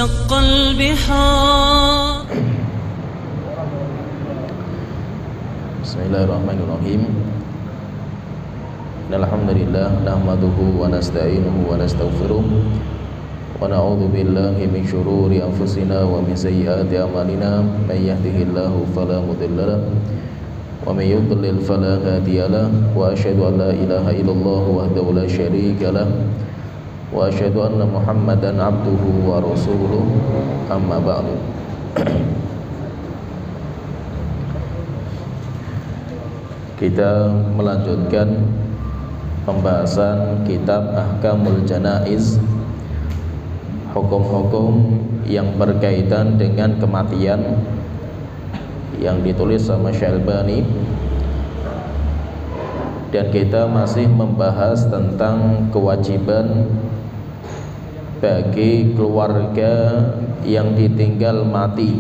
وشق البحار. Bismillahirrahmanirrahim. Alhamdulillah nahmaduhu wa nasta'inuhu wa nastaghfiruh wa na'udzu billahi min syururi anfusina wa min sayyiati a'malina may yahdihillahu fala mudilla lahu wa may yudlil fala hadiya lahu wa asyhadu an la ilaha illallah wahdahu la syarika lahu wa asyhadu anna Muhammadan abduhu wa rasuluh amma ba'du. Kita melanjutkan pembahasan kitab Ahkamul Janaiz, hukum-hukum yang berkaitan dengan kematian, yang ditulis sama Syalbani. Dan kita masih membahas tentang kewajiban bagi keluarga yang ditinggal mati.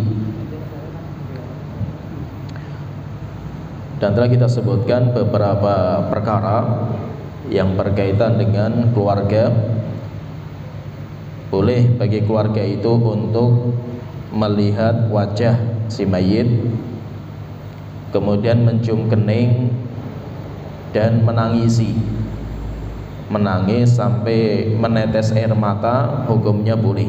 Dan telah kita sebutkan beberapa perkara yang berkaitan dengan keluarga. Boleh bagi keluarga itu untuk melihat wajah si mayit, kemudian mencium kening dan menangis sampai menetes air mata, hukumnya boleh.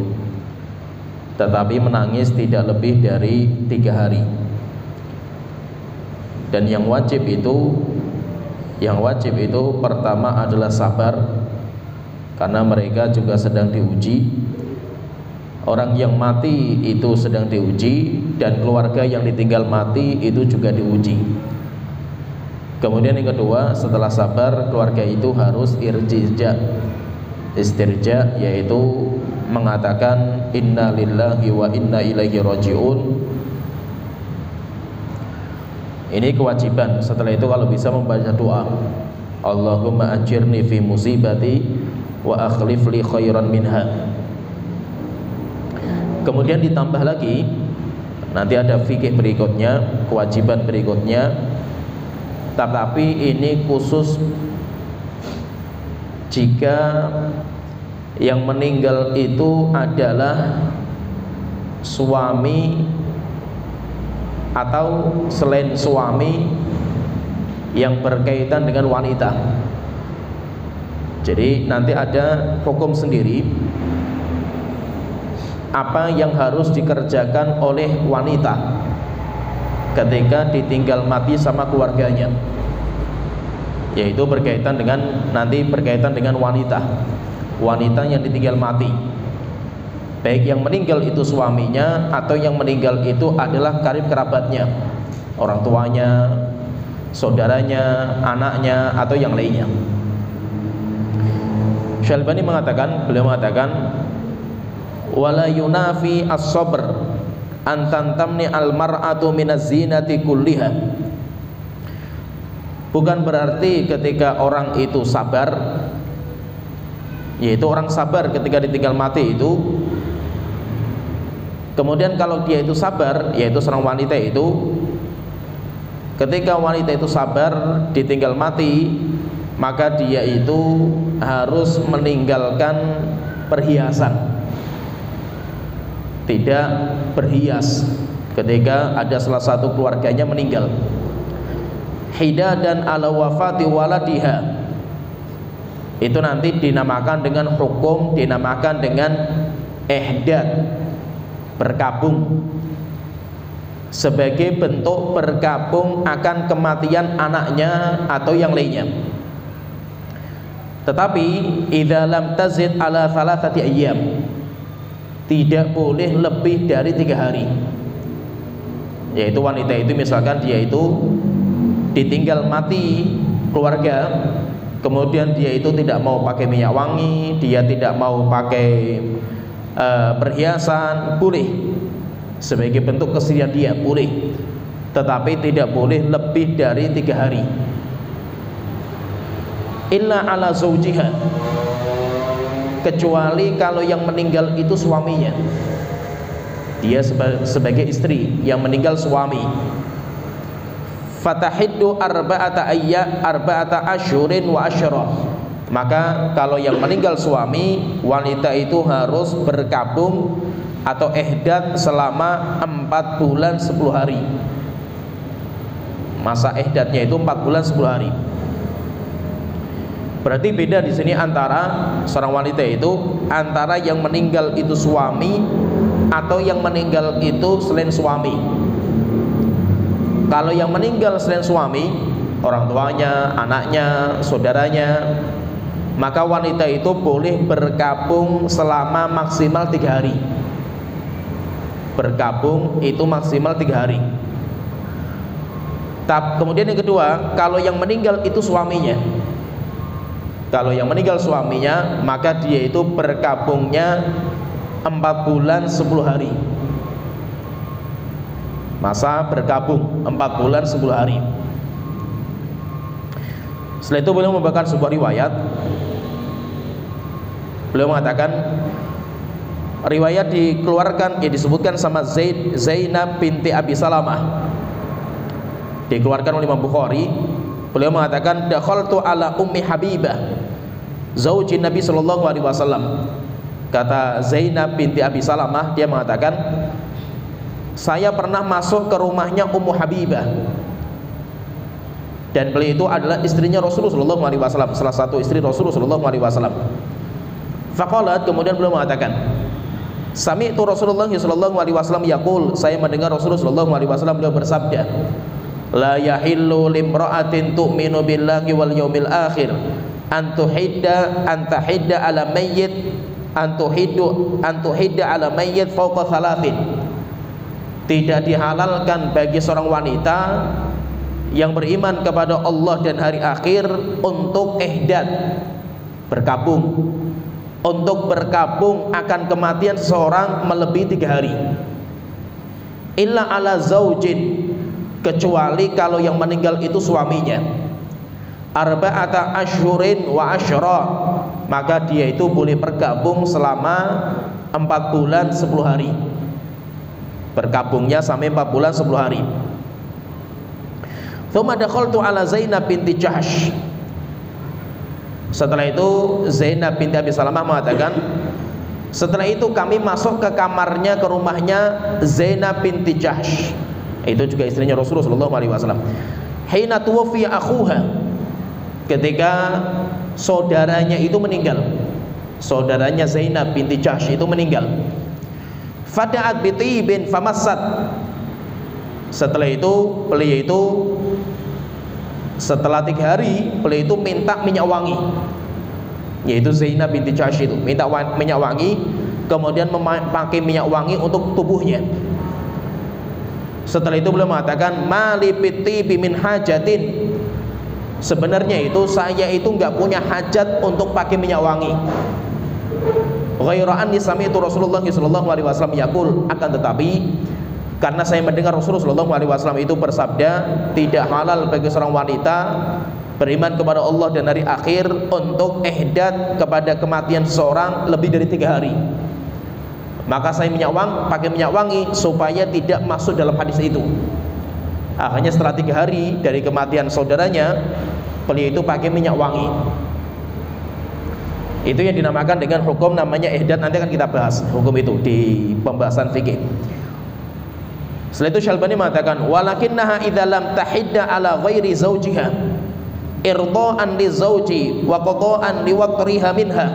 Tetapi menangis tidak lebih dari 3 hari. Dan yang wajib itu pertama adalah sabar, karena mereka juga sedang diuji. Orang yang mati itu sedang diuji, dan keluarga yang ditinggal mati itu juga diuji. Kemudian yang kedua, setelah sabar, keluarga itu harus istirja, yaitu mengatakan inna lillahi wa inna ilaihi raji'un. Ini kewajiban. Setelah itu kalau bisa membaca doa, Allahumma ajirni fi musibati wa akhlif li khairan minha. Kemudian ditambah lagi, nanti ada fikih berikutnya, kewajiban berikutnya. Tetapi ini khusus jika yang meninggal itu adalah suami atau selain suami yang berkaitan dengan wanita. Jadi nanti ada hukum sendiri apa yang harus dikerjakan oleh wanita ketika ditinggal mati sama keluarganya, yaitu berkaitan dengan wanita yang ditinggal mati, baik yang meninggal itu suaminya atau yang meninggal itu adalah karib kerabatnya, orang tuanya, saudaranya, anaknya, atau yang lainnya. Syalbani beliau mengatakan wala yunafi as-sabr an tantamni al-mar'atu minaz zinati kulliha. Bukan berarti ketika orang itu sabar, yaitu orang sabar ketika ditinggal mati itu, kemudian kalau dia itu sabar, yaitu seorang wanita itu, ketika wanita itu sabar ditinggal mati, maka dia itu harus meninggalkan perhiasan, tidak berhias ketika ada salah satu keluarganya meninggal. Hidadan ala wafati waladiha, itu nanti dinamakan dengan ihdad, berkabung, sebagai bentuk berkabung akan kematian anaknya atau yang lainnya. Tetapi idza lam tazid ala thalathati ayyam, tidak boleh lebih dari 3 hari. Yaitu wanita itu misalkan dia itu ditinggal mati keluarga, kemudian dia itu tidak mau pakai minyak wangi, dia tidak mau pakai perhiasan, boleh sebagai bentuk kesedihan dia, boleh. Tetapi tidak boleh lebih dari 3 hari. Illa ala zawjiha, kecuali kalau yang meninggal itu suaminya, dia sebagai istri, yang meninggal suami. Fatahiddu arba'ata asyhurin wa asyra, maka kalau yang meninggal suami, wanita itu harus berkabung atau ihdat selama 4 bulan 10 hari. Masa ihdatnya itu 4 bulan 10 hari. Berarti beda di sini antara seorang wanita itu antara yang meninggal itu suami atau yang meninggal itu selain suami. Kalau yang meninggal selain suami, orang tuanya, anaknya, saudaranya, maka wanita itu boleh berkabung selama maksimal 3 hari. Berkabung itu maksimal 3 hari. Kemudian yang kedua, kalau yang meninggal itu suaminya, kalau yang meninggal suaminya, maka dia itu berkabungnya 4 bulan 10 hari. Masa berkabung 4 bulan 10 hari. Setelah itu beliau membawakan sebuah riwayat. Beliau mengatakan, riwayat dikeluarkan, disebutkan sama Zainab binti Abi Salamah, dikeluarkan oleh Imam Bukhari. Beliau mengatakan, dakhaltu ala ummi Habibah zauji Nabi sallallahu alaihi wasallam. Kata Zainab binti Abi Salamah, dia mengatakan, saya pernah masuk ke rumahnya Ummu Habibah, dan beliau itu adalah istrinya Rasulullah sallallahu alaihi wasallam, salah satu istri Rasulullah sallallahu alaihi wasallam. Faqalat, kemudian beliau mengatakan, sami'tu Rasulullah sallallahu alaihi wasallam yaqul, saya mendengar Rasulullah sallallahu alaihi wasallam beliau bersabda, la yahillu limra'atin tu'minu billahi wal yaumil akhir an tuhidda ala mayyit an tuhidda ala mayyit fawqa thalathin. Tidak dihalalkan bagi seorang wanita yang beriman kepada Allah dan hari akhir untuk ihdat, berkabung, untuk berkabung akan kematian seseorang melebihi 3 hari, illa ala zaujin, kecuali kalau yang meninggal itu suaminya, arba'ata asyhurin wa asyra, maka dia itu boleh berkabung selama 4 bulan 10 hari. Berkabungnya sampai 4 bulan 10 hari. Tsumma dakhaltu ala Zainab binti Jahsh. Setelah itu Zainab binti Abi Salamah mengatakan, setelah itu kami masuk ke kamarnya, ke rumahnya Zainab binti Jahsh, itu juga istrinya Rasulullah sallallahu alaihi wasallam. Hina tuwfiya akhuha, ketika saudaranya itu meninggal, saudaranya Zainab binti Jahsh itu meninggal. Fada'at bitibin famassat. Setelah itu beliau itu setelah 3 hari beliau itu minta minyak wangi, yaitu Zainab binti Jahsh itu minta minyak wangi, kemudian memakai minyak wangi untuk tubuhnya. Setelah itu beliau mengatakan, mali bittibi min hajatin, sebenarnya itu saya itu nggak punya hajat untuk pakai minyak wangi. Ghairu anni sami'tu Rasulullah sallallahu alaihi wasallam yaqul, akan tetapi karena saya mendengar Rasulullah sallallahu alaihi wasallam itu bersabda, tidak halal bagi seorang wanita beriman kepada Allah dan hari akhir untuk ihdat kepada kematian seseorang lebih dari 3 hari. Maka saya pakai minyak wangi supaya tidak masuk dalam hadis itu. Akhirnya setelah 3 hari dari kematian saudaranya, beliau itu pakai minyak wangi. Itu yang dinamakan dengan hukum namanya ihdat. Nanti akan kita bahas hukum itu di pembahasan fikih. Setelah itu Syalbani mengatakan, walakinnaha idza lam tahidda ala ghairi zawjiha irda'an li zawji wa qada'an li waqriha minha.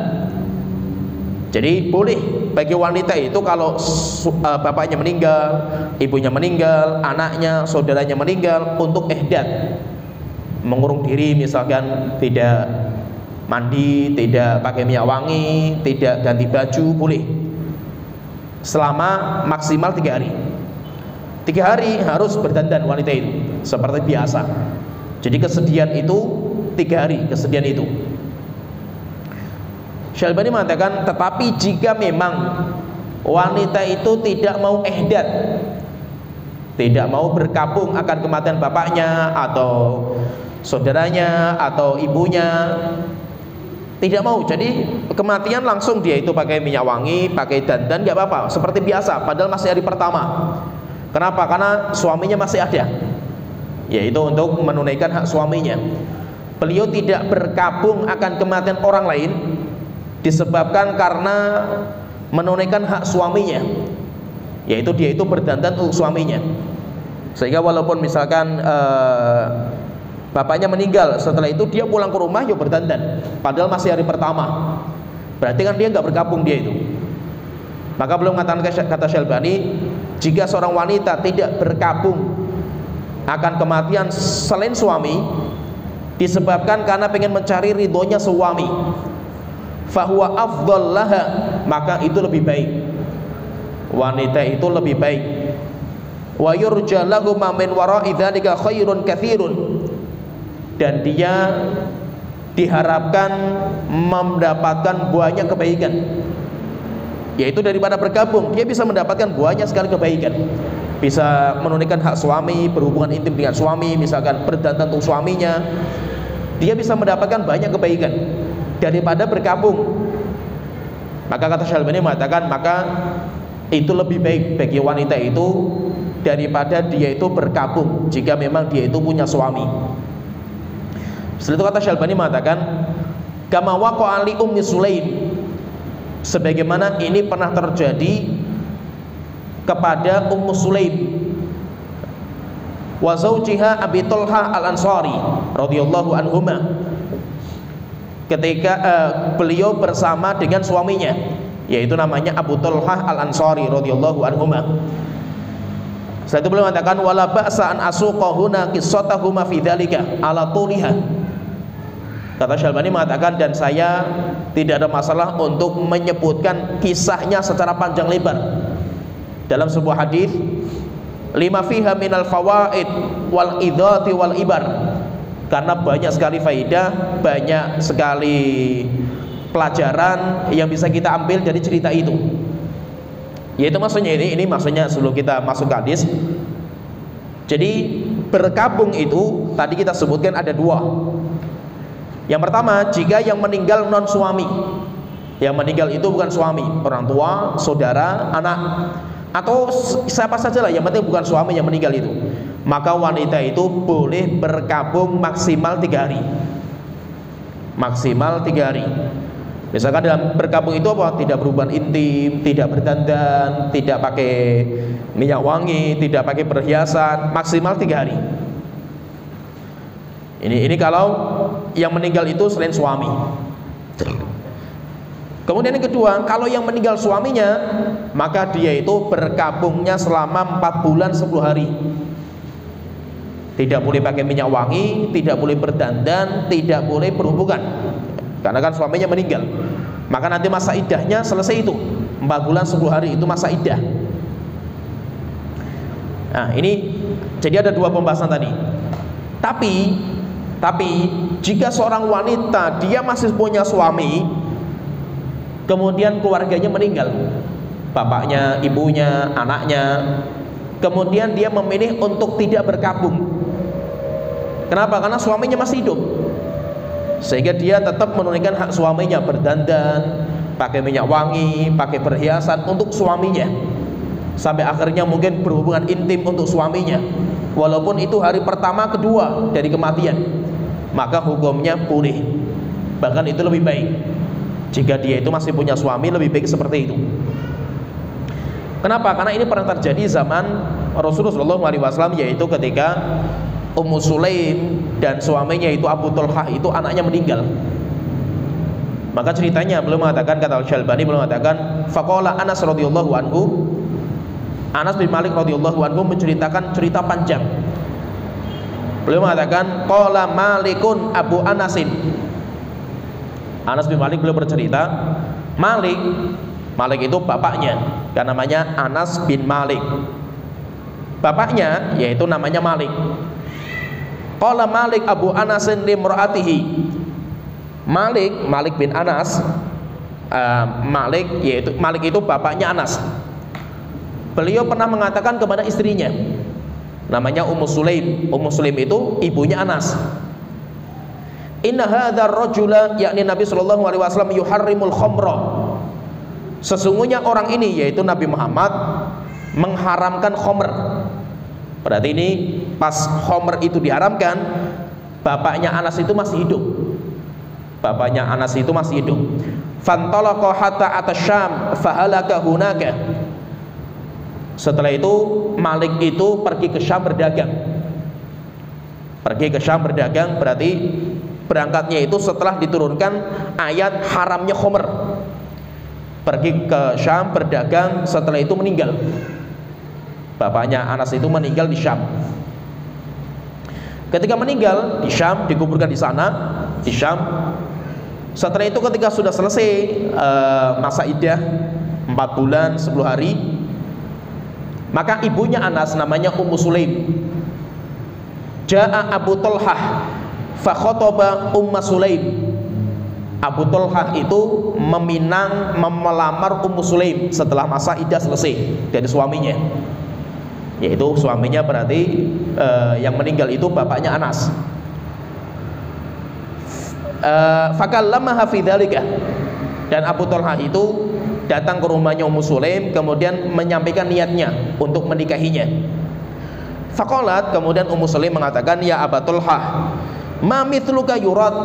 Jadi boleh bagi wanita itu kalau bapaknya meninggal, ibunya meninggal, anaknya, saudaranya meninggal, untuk ihdat, mengurung diri, misalkan tidak mandi, tidak pakai minyak wangi, tidak ganti baju, boleh selama maksimal 3 hari. 3 hari harus berdandan wanita itu seperti biasa. Jadi kesedihan itu 3 hari, kesedihan itu. Syalbani mengatakan, tetapi jika memang wanita itu tidak mau ihdat, tidak mau berkabung akan kematian bapaknya atau saudaranya atau ibunya, tidak mau, jadi kematian langsung dia itu pakai minyak wangi, pakai dandan, nggak apa-apa, seperti biasa, padahal masih hari pertama. Kenapa? Karena suaminya masih ada, yaitu untuk menunaikan hak suaminya. Beliau tidak berkabung akan kematian orang lain disebabkan karena menunaikan hak suaminya. yaitu dia itu berdandan untuk suaminya. Sehingga walaupun misalkan bapaknya meninggal, setelah itu dia pulang ke rumah ya berdandan, padahal masih hari pertama, berarti kan dia nggak berkabung dia itu. Maka belum mengatakan, kata Syalbani, jika seorang wanita tidak berkabung akan kematian selain suami disebabkan karena pengen mencari ridhonya suami, fahuwa afdal laha, maka itu lebih baik, wanita itu lebih baik. Wa yurja lahu ma min wara'i dzalika khairun katsirun, dan dia diharapkan mendapatkan banyak kebaikan, yaitu daripada bergabung dia bisa mendapatkan banyak sekali kebaikan, bisa menunaikan hak suami, berhubungan intim dengan suami, misalkan berdandan untuk suaminya, dia bisa mendapatkan banyak kebaikan daripada bergabung. Maka kata Syalbani mengatakan, maka itu lebih baik bagi wanita itu daripada dia itu berkabung jika memang dia itu punya suami. Setelah itu kata Syalbani mengatakan, kama waqa'a li Ummi Sulaim, sebagaimana ini pernah terjadi kepada Ummu Sulaim wa zawjiha Abi Talha Al-Ansari radhiyallahu anhuma, ketika beliau bersama dengan suaminya, yaitu namanya Abu Talha Al-Ansari radhiyallahu anhuma. Setelah itu beliau mengatakan, wala ba'sa an asuqahuna qissatahuma fi dzalika ala tuliha. Kata Syalbani mengatakan, dan saya tidak ada masalah untuk menyebutkan kisahnya secara panjang lebar dalam sebuah hadis, lima fiha minal fawaid wal idati wal ibar, karena banyak sekali faidah, banyak sekali pelajaran yang bisa kita ambil dari cerita itu. Yaitu maksudnya ini maksudnya sebelum kita masuk ke hadis. Jadi berkabung itu tadi kita sebutkan ada dua. Yang pertama, jika yang meninggal non suami, yang meninggal itu bukan suami, orang tua, saudara, anak, atau siapa saja lah, yang penting bukan suami yang meninggal itu, maka wanita itu boleh berkabung maksimal 3 hari. Maksimal 3 hari. Misalkan dalam berkabung itu apa? Tidak berhubungan intim, tidak berdandan, tidak pakai minyak wangi, tidak pakai perhiasan, maksimal 3 hari. Ini kalau yang meninggal itu selain suami. Kemudian yang kedua, kalau yang meninggal suaminya, maka dia itu berkabungnya selama 4 bulan 10 hari. Tidak boleh pakai minyak wangi, tidak boleh berdandan, tidak boleh berhubungan, karena kan suaminya meninggal. Maka nanti masa iddahnya selesai itu 4 bulan 10 hari, itu masa iddah. Nah ini, jadi ada 2 pembahasan tadi. Tapi jika seorang wanita dia masih punya suami, kemudian keluarganya meninggal, bapaknya, ibunya, anaknya, kemudian dia memilih untuk tidak berkabung. Kenapa? Karena suaminya masih hidup, sehingga dia tetap menunaikan hak suaminya, berdandan, pakai minyak wangi, pakai perhiasan untuk suaminya, sampai akhirnya mungkin berhubungan intim untuk suaminya, walaupun itu hari pertama, kedua dari kematian, maka hukumnya boleh. Bahkan itu lebih baik. Jika dia itu masih punya suami, lebih baik seperti itu. Kenapa? Karena ini pernah terjadi zaman Rasulullah SAW, yaitu ketika Ummu Sulaim dan suaminya itu Abu Talha itu anaknya meninggal. Maka ceritanya belum mengatakan, kata Syalbani belum mengatakan, faqala Anas radhiyallahu anhu, Anas bin Malik radhiyallahu anhu menceritakan cerita panjang. Beliau mengatakan, qala Malikun Abu Anasin. Anas bin Malik beliau bercerita, Malik itu bapaknya, dan namanya Anas bin Malik. Bapaknya yaitu namanya Malik. Qala Malik Abu Anasin limraatihi. Malik bin Anas, Malik itu bapaknya Anas. Beliau pernah mengatakan kepada istrinya, namanya Ummu Sulaim. Ummu Sulaim itu ibunya Anas. Inna hadzal rajula, yakni Nabi sallallahu alaihi wasallam, yuharrimul khamra. Sesungguhnya orang ini, yaitu Nabi Muhammad, mengharamkan khamr. Berarti ini pas khamr itu diharamkan, bapaknya Anas itu masih hidup. Bapaknya Anas itu masih hidup. Fantalaqa hatta atasyam fahalaka hunaka. Setelah itu Malik itu pergi ke Syam berdagang. Pergi ke Syam berdagang berarti berangkatnya itu setelah diturunkan ayat haramnya khomer. Pergi ke Syam berdagang, setelah itu meninggal. Bapaknya Anas itu meninggal di Syam. Ketika meninggal di Syam, dikuburkan di sana di Syam. Setelah itu ketika sudah selesai masa iddah 4 bulan 10 hari, maka ibunya Anas namanya Ummu Sulaim. Ja'a Abu Talhah fa khotaba Ummu Sulaim. Abu Talhah itu melamar Ummu Sulaim setelah masa iddah selesai dari suaminya. Yaitu suaminya berarti yang meninggal itu bapaknya Anas. Fakallamaha fi dzalika. Dan Abu Talhah itu datang ke rumahnya Ummu Sulaim, kemudian menyampaikan niatnya untuk menikahinya. Faqalat, kemudian Ummu Sulaim mengatakan, ya Abu Talhah, ma mithluka yurad.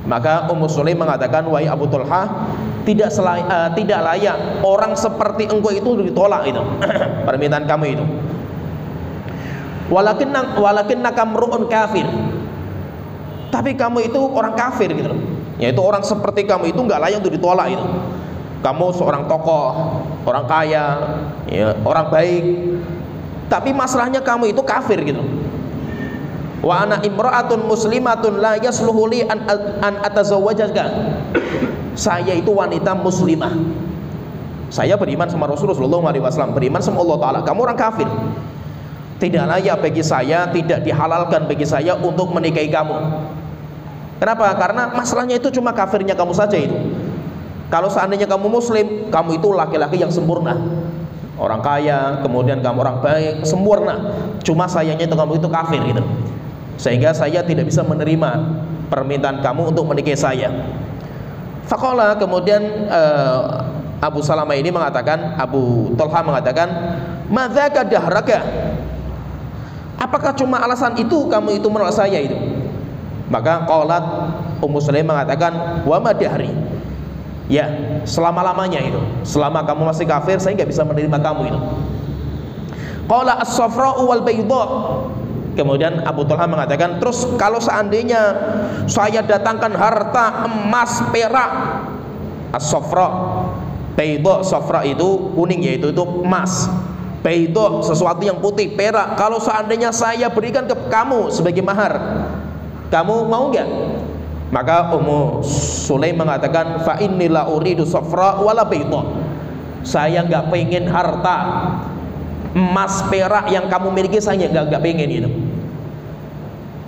Maka Ummu Sulaim mengatakan, wahai Abu Talhah, tidak layak orang seperti engkau itu ditolak itu permintaan kamu itu. Walakinnaka mru'un kafir. Tapi kamu itu orang kafir gitu loh. Yaitu orang seperti kamu itu nggak layak untuk ditolak itu. Kamu seorang tokoh, orang kaya, ya, orang baik. Tapi masalahnya kamu itu kafir gitu. Wa ana imra'atun muslimatun la yasluhu li an atazawwajaka. Saya itu wanita muslimah. Saya beriman sama Rasulullah SAW, beriman sama Allah Ta'ala. Kamu orang kafir. Tidak layak bagi saya, tidak dihalalkan bagi saya untuk menikahi kamu. Kenapa? Karena masalahnya itu cuma kafirnya kamu saja itu. Kalau seandainya kamu muslim, kamu itu laki-laki yang sempurna, orang kaya, kemudian kamu orang baik, sempurna. Cuma sayangnya itu kamu itu kafir gitu. Sehingga saya tidak bisa menerima permintaan kamu untuk menikahi saya. Faqala, kemudian Abu Salamah ini mengatakan, Abu Talha mengatakan, madzaka dahraka. Apakah cuma alasan itu kamu itu menolak saya itu? Maka qalat, Ummu Sulaim mengatakan, wa ma dahri. Ya, selama-lamanya itu. Selama kamu masih kafir, saya nggak bisa menerima kamu itu. Qala as-safra'u wal bayda. Kemudian Abu Talha mengatakan, terus kalau seandainya saya datangkan harta emas, perak, as-safra, bayda, safra itu kuning, yaitu itu emas, bayda sesuatu yang putih, perak, kalau seandainya saya berikan ke kamu sebagai mahar, kamu mau nggak? Maka Ummu Sulaim mengatakan, fa inni la uridu safra wala bayda. Saya nggak pengen harta emas perak yang kamu miliki, saya nggak pengen itu.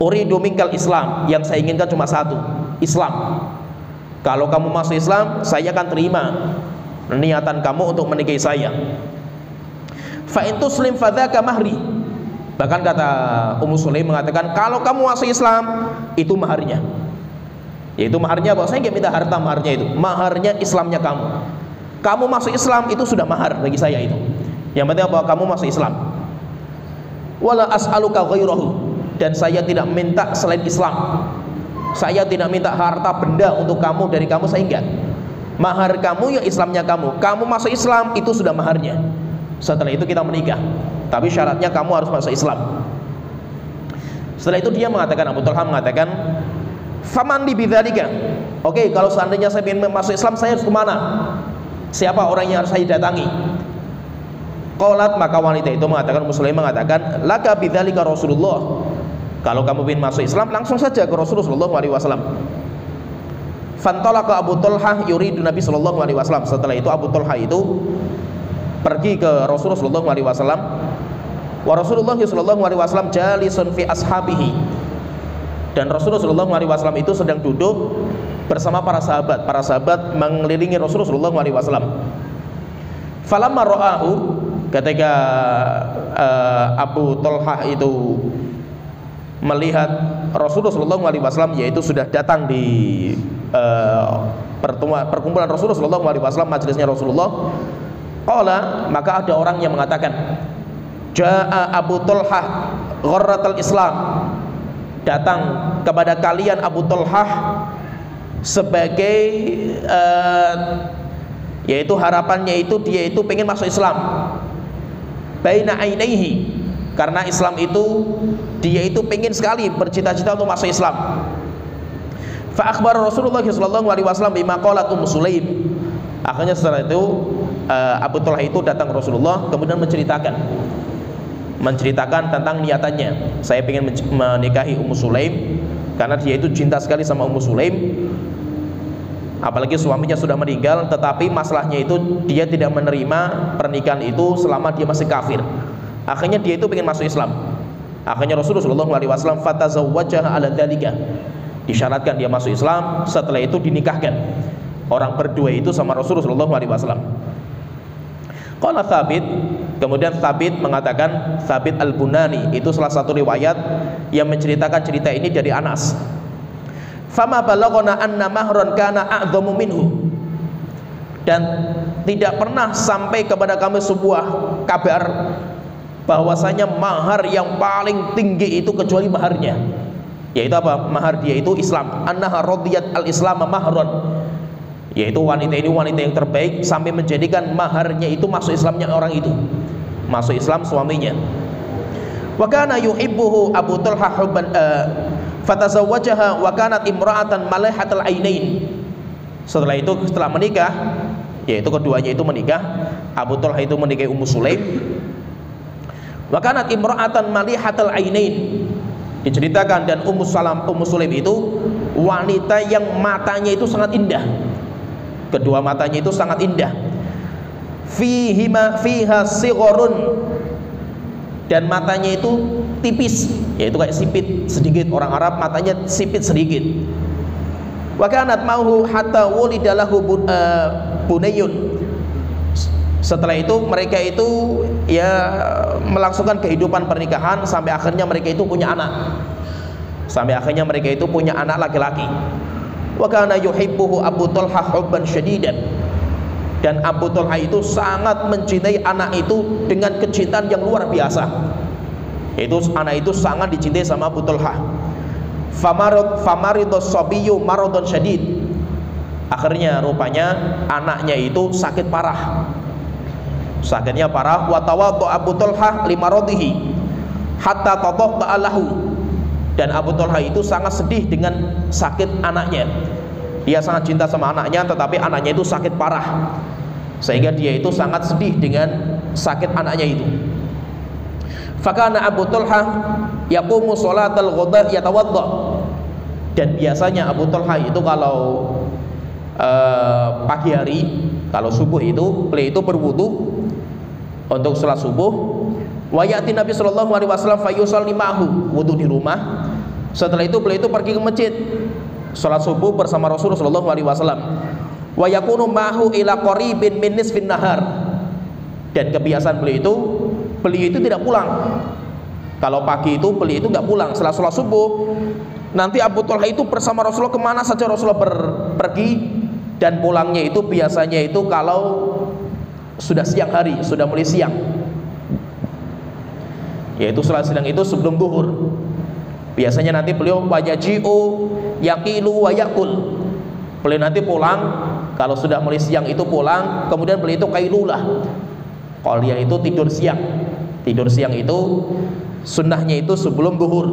Uridu minkal Islam, yang saya inginkan cuma satu, Islam. Kalau kamu masuk Islam, saya akan terima niatan kamu untuk menikahi saya. Fa in tuslim fadzaka mahri. Bahkan kata Ummu Sulaim mengatakan, kalau kamu masuk Islam, itu maharnya. Yaitu maharnya, bahwa saya nggak minta harta maharnya itu, maharnya Islamnya kamu. Kamu masuk Islam itu sudah mahar bagi saya itu. Yang penting bahwa kamu masuk Islam. Wala as'aluka ghairahu, dan saya tidak minta selain Islam. Saya tidak minta harta benda untuk kamu, dari kamu saya enggak. Mahar kamu ya Islamnya kamu. Kamu masuk Islam itu sudah maharnya. Setelah itu kita menikah. Tapi syaratnya kamu harus masuk Islam. Setelah itu dia mengatakan, Abu Talha mengatakan, faman li bidzalika. Oke, kalau seandainya saya ingin masuk Islam, saya harus kemana? Siapa orang yang harus saya datangi? Qalat, maka wanita itu mengatakan, Muslim mengatakan, laka bidzalika Rasulullah. Kalau kamu ingin masuk Islam, langsung saja ke Rasulullah SAW. Fantalaqa Abu Talha yuridu Nabi sallallahu alaihi wasallam. Setelah itu Abu Talha itu pergi ke Rasulullah sallallahu alaihi wasallam. Wa Rasulullah sallallahu alaihi wasallam jalisun fi ashabihi. Dan Rasulullah sallallahu alaihi wasallam itu sedang duduk bersama para sahabat. Para sahabat mengelilingi Rasulullah sallallahu alaihi wasallam. Falamma ra'ahu, ketika Abu Talha itu melihat Rasulullah sallallahu alaihi wasallam, yaitu sudah datang di perkumpulan Rasulullah sallallahu alaihi wasallam, majelisnya Rasulullah. Qala, maka ada orang yang mengatakan, jaa Abu Talha gharratul Islam. Datang kepada kalian Abu Talha sebagai yaitu harapannya itu dia itu pengen masuk Islam. baina ainaihi, karena Islam itu dia itu pengen sekali bercita-cita untuk masuk Islam. Fa akhbar Rasulullah sallallahu alaihi wasallam bima qalat Sulaim. Akhirnya setelah itu Abu Talha itu datang ke Rasulullah, kemudian menceritakan tentang niatannya. Saya ingin menikahi Sulaim karena dia itu cinta sekali sama Sulaim. Apalagi suaminya sudah meninggal, tetapi masalahnya itu dia tidak menerima pernikahan itu selama dia masih kafir. Akhirnya dia itu ingin masuk Islam. Akhirnya Rasulullah SAW fatazawwajaha ala dzalika. Disyaratkan dia masuk Islam, setelah itu dinikahkan. Orang berdua itu sama Rasulullah SAW. Qala Thabit, kemudian Thabit mengatakan, Thabit Al-Bunani itu salah satu riwayat yang menceritakan cerita ini dari Anas. Fama balaghana anna mahran kana a'dhamu minhu, dan tidak pernah sampai kepada kami sebuah kabar bahwasanya mahar yang paling tinggi itu kecuali maharnya, yaitu apa? Mahar dia itu Islam. Annaha radiyat al-islam mahran, yaitu wanita ini wanita yang terbaik sampai menjadikan maharnya itu masuk Islamnya orang itu, masuk Islam suaminya. Wa kana yuhibbuhu Abu Talha hubban fatazawwajaha wa kanat imra'atan malihatal ainain. Setelah itu, setelah menikah, yaitu keduanya itu menikah, Abu Talha itu menikahi Sulaim. Wa kanat imra'atan malihatal ainain. Diceritakan, dan Sulaim itu wanita yang matanya itu sangat indah. Kedua matanya itu sangat indah. Fiha sigharun, dan matanya itu tipis, yaitu kayak sipit sedikit. Orang Arab matanya sipit sedikit. Wa kanat mauhu hatta wulida lahu bunayun. Setelah itu mereka itu ya melangsungkan kehidupan pernikahan sampai akhirnya mereka itu punya anak. Sampai akhirnya mereka itu punya anak laki-laki. Wa kana yuhibbuhu Abu Talha hubban syadidan. Dan Abu Talha itu sangat mencintai anak itu dengan kecintaan yang luar biasa. Itu anak itu sangat dicintai sama Abu Talha. Famaridus sabiyyu maradun syadid. Akhirnya rupanya anaknya itu sakit parah. Sakitnya parah. Wa tawaddu Abu Talha limaradihi hatta tata'a lahu. Dan Abu Talha itu sangat sedih dengan sakit anaknya. Dia sangat cinta sama anaknya, tetapi anaknya itu sakit parah, sehingga dia itu sangat sedih dengan sakit anaknya itu. Fakana Abu Talha yaqumu sholatal ghada yatawadda. Dan biasanya Abu Talha itu kalau pagi hari, kalau subuh itu beliau itu berwudu untuk sholat subuh. Wa ya'ti Nabi sallallahu alaihi wasallam fayusalli ma'hu, wudu di rumah. Setelah itu beliau itu pergi ke masjid sholat subuh bersama Rasulullah sallallahu alaihi wasallam. Wa yakunu ma'hu ila qaribin min nisfin nahar. Dan kebiasaan beliau itu tidak pulang. Kalau pagi itu beliau itu nggak pulang. Setelah sholat subuh, nanti Abu Talha itu bersama Rasulullah kemana saja Rasulullah pergi, dan pulangnya itu biasanya itu kalau sudah siang hari, sudah mulai siang, yaitu sholat siang itu sebelum zuhur. Biasanya nanti beliau wayaji'u yaqilu wa yakul. Beliau nanti pulang kalau sudah mulai siang itu pulang, kemudian beliau itu qailulah. Kalau dia itu tidur siang. Tidur siang itu sunnahnya itu sebelum zuhur.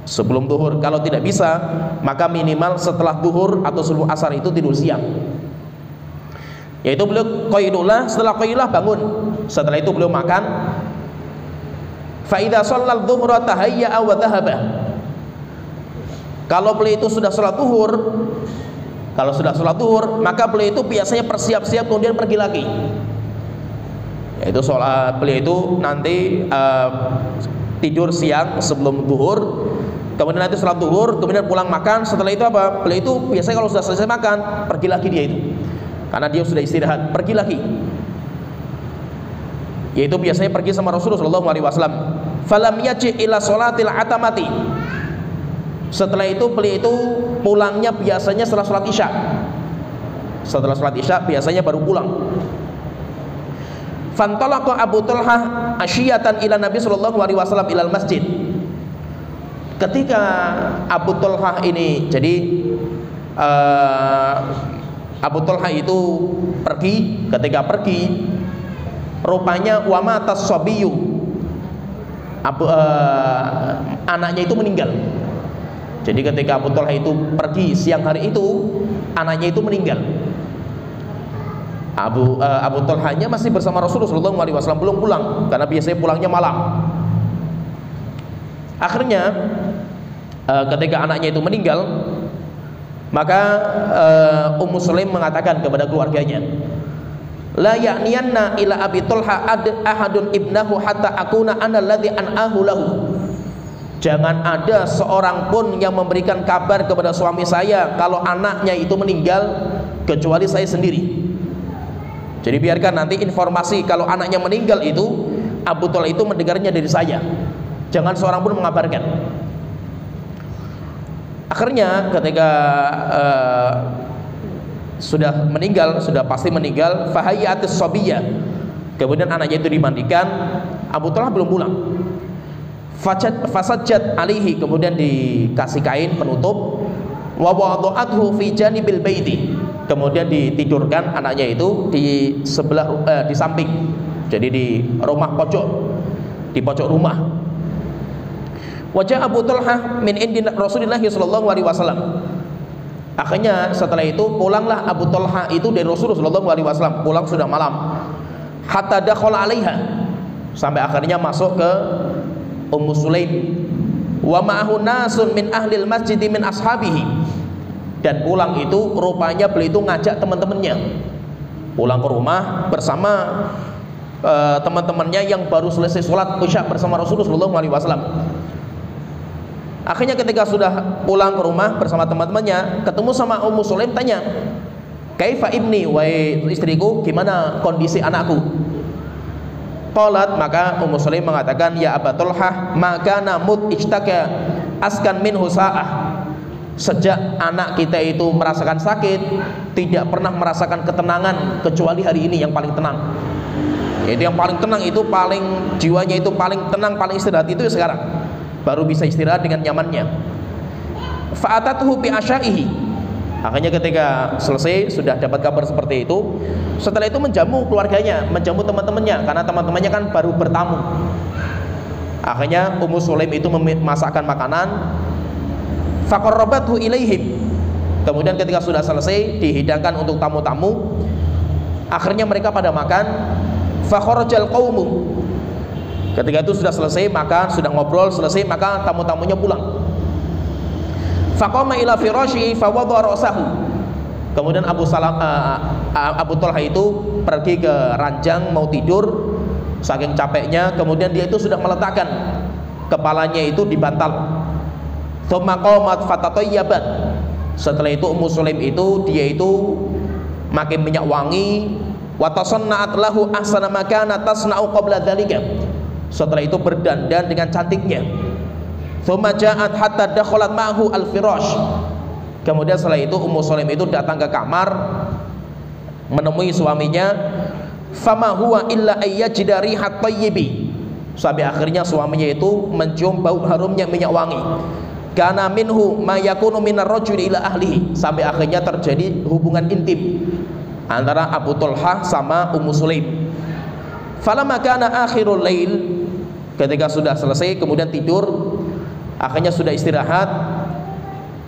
Sebelum zuhur. Kalau tidak bisa, maka minimal setelah zuhur atau sebelum asar itu tidur siang. Yaitu beliau qailulah, setelah qailulah bangun. Setelah itu beliau makan. Fa idza shallal dhuhra tahayya'a wa dhahaba. Kalau beliau itu sudah sholat zuhur, kalau sudah sholat zuhur, maka beliau itu biasanya bersiap-siap kemudian pergi lagi. Yaitu sholat, beliau itu nanti tidur siang sebelum zuhur, kemudian nanti sholat zuhur, kemudian pulang makan. Setelah itu apa? Beliau itu biasanya kalau sudah selesai makan, pergi lagi dia itu, karena dia sudah istirahat, pergi lagi. Yaitu biasanya pergi sama Rasulullah SAW. Falam yaji ila sholatil atamati. Setelah itu beliau itu pulangnya biasanya setelah sholat isya. Setelah sholat isya biasanya baru pulang. Fantalaqa Abu Talha asyiyatan ila Nabi SAW ilal masjid. Ketika Abu Talha ini, jadi Abu Talha itu pergi. Ketika pergi, rupanya wa matas sabiyu, anaknya itu meninggal. Jadi ketika Abu Talha itu pergi siang hari itu, anaknya itu meninggal. Abu Talhanya masih bersama Rasulullah SAW, belum pulang karena biasanya pulangnya malam. Akhirnya ketika anaknya itu meninggal, maka Ummu Sulaim mengatakan kepada keluarganya, la ya'niyanna ila Abi Talha ahadun ibnahu hatta akuna ana alladhi an'ahu lahu. Jangan ada seorang pun yang memberikan kabar kepada suami saya kalau anaknya itu meninggal kecuali saya sendiri. Jadi biarkan nanti informasi kalau anaknya meninggal itu Abu Talha itu mendengarnya dari saya. Jangan seorang pun mengabarkan. Akhirnya ketika sudah meninggal, sudah pasti meninggal, fahayatis sabiyya. Kemudian anaknya itu dimandikan, Abu Talha belum pulang. Fasajjat alaihi, kemudian dikasih kain penutup, wa wada'athu fi janibil baiti, kemudian ditidurkan anaknya itu di sebelah di samping, jadi di rumah pojok, di pojok rumah. Wajah Abu Talha min indi Rasulullah sallallahu alaihi wasallam. Akhirnya setelah itu pulanglah Abu Talha itu dari Rasulullah sallallahu alaihi wasallam, pulang sudah malam. Hatta dakhala alaiha, sampai akhirnya masuk ke Ummu Sulaim. Wa ma'ahu nasun min ahlil masjid min ashabihi, dan pulang itu rupanya beliau itu ngajak teman-temannya pulang ke rumah bersama teman-temannya yang baru selesai sholat isya bersama Rasulullah SAW. Akhirnya ketika sudah pulang ke rumah bersama teman-temannya, ketemu sama Ummu Sulaim, tanya, kaifa ibni, wahai istriku, gimana kondisi anakku? Qalat, maka Ummu Sulaim mengatakan, ya Aba Talha, maka namut ishtaka askan minhu sa'ah. Sejak anak kita itu merasakan sakit, tidak pernah merasakan ketenangan kecuali hari ini yang paling tenang. Itu yang paling tenang, itu paling jiwanya itu paling tenang, paling istirahat itu sekarang. Baru bisa istirahat dengan nyamannya. Fa'atatuhu bi asyaihi. Akhirnya ketika selesai sudah dapat kabar seperti itu, setelah itu menjamu keluarganya, menjamu teman-temannya, karena teman-temannya kan baru bertamu. Akhirnya Ummu Sulaim itu memasakkan makanan, faqarrabathu ilaihim. Kemudian ketika sudah selesai dihidangkan untuk tamu-tamu, akhirnya mereka pada makan. Fakharajal qaumu. Ketika itu sudah selesai makan, sudah ngobrol selesai, maka tamu-tamunya pulang. Faqama ila firasyi fawadha ra'sahu. Kemudian Abu Talha itu pergi ke ranjang mau tidur, saking capeknya, kemudian dia itu sudah meletakkan kepalanya itu di bantal. Tsumma qamat fatatayyabat. Setelah itu Ummu Sulaim itu dia itu makai minyak wangi, wa tasanna'at lahu ahsana ma kana tasna'u qabla dzalika. Setelah itu berdandan dengan cantiknya. Tsumma ja'at hatta dakhalat ma'hu al-firash. Kemudian setelah itu Ummu Sulaim itu datang ke kamar menemui suaminya. Fama huwa illa ayyajida rihat tayyibi. Sampai akhirnya suaminya itu mencium bau harumnya minyak wangi. Kana minhu ma yakunu minar rajuli ila ahlihi. Sampai akhirnya terjadi hubungan intim antara Abu Talha sama Ummu Sulaim. Falamma kana akhirul lail, ketika sudah selesai kemudian tidur, akhirnya sudah istirahat.